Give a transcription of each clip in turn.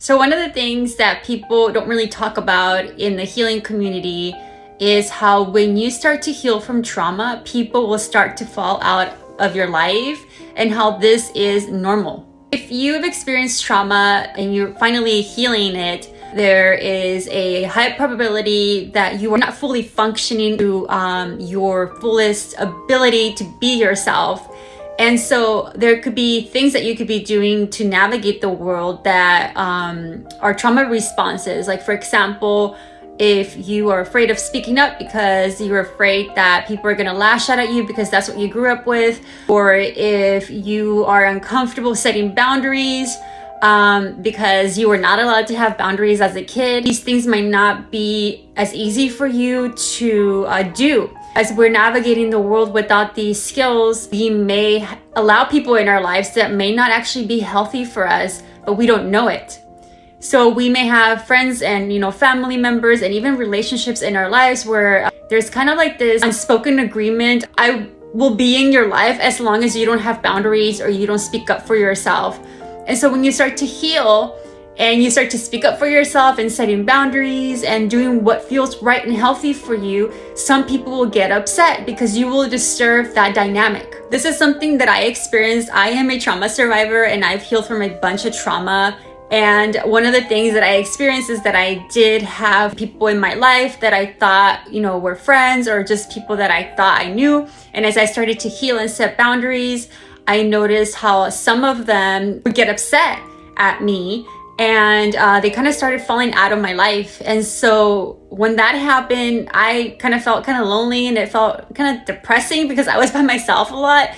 So one of the things that people don't really talk about in the healing community is how when you start to heal from trauma, people will start to fall out of your life, and how this is normal. If you've experienced trauma and you're finally healing it, there is a high probability that you are not fully functioning to your fullest ability to be yourself. And so there could be things that you could be doing to navigate the world that are trauma responses. Like, for example, if you are afraid of speaking up because you're afraid that people are going to lash out at you because that's what you grew up with, or if you are uncomfortable setting boundaries because you were not allowed to have boundaries as a kid, these things might not be as easy for you to do. As we're navigating the world without these skills, we may allow people in our lives that may not actually be healthy for us, but we don't know it. So we may have friends and, family members and even relationships in our lives where there's kind of like this unspoken agreement. I will be in your life as long as you don't have boundaries or you don't speak up for yourself. And so when you start to heal and you start to speak up for yourself and setting boundaries and doing what feels right and healthy for you, some people will get upset because you will disturb that dynamic. This is something that I experienced. I am a trauma survivor and I've healed from a bunch of trauma. And one of the things that I experienced is that I did have people in my life that I thought, were friends or just people that I thought I knew. And as I started to heal and set boundaries, I noticed how some of them would get upset at me and they kind of started falling out of my life. And so when that happened, I kind of felt kind of lonely and it felt kind of depressing because I was by myself a lot.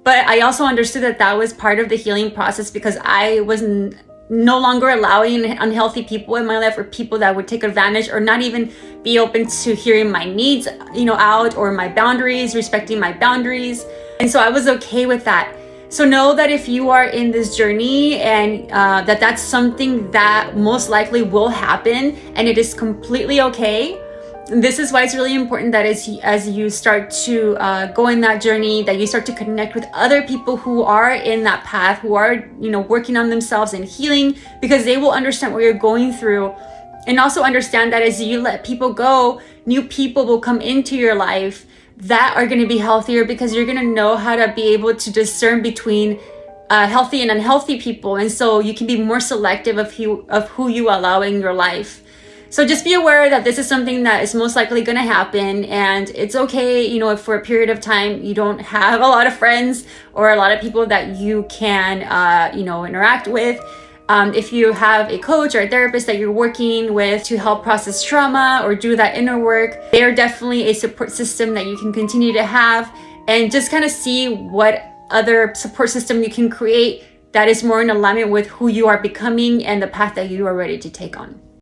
But I also understood that that was part of the healing process because I wasn't no longer allowing unhealthy people in my life or people that would take advantage or not even be open to hearing my needs, out, or my boundaries, respecting my boundaries. And so I was okay with that. So know that if you are in this journey and that's something that most likely will happen and it is completely okay. This is why it's really important that as you start to go in that journey, that you start to connect with other people who are in that path, who are, working on themselves and healing, because they will understand what you're going through. And also understand that as you let people go, new people will come into your life that are going to be healthier because you're going to know how to be able to discern between healthy and unhealthy people. And so you can be more selective of who you allow in your life. So just be aware that this is something that is most likely going to happen, and it's okay, if for a period of time you don't have a lot of friends or a lot of people that you can, interact with. If you have a coach or a therapist that you're working with to help process trauma or do that inner work, they are definitely a support system that you can continue to have, and just kind of see what other support system you can create that is more in alignment with who you are becoming and the path that you are ready to take on.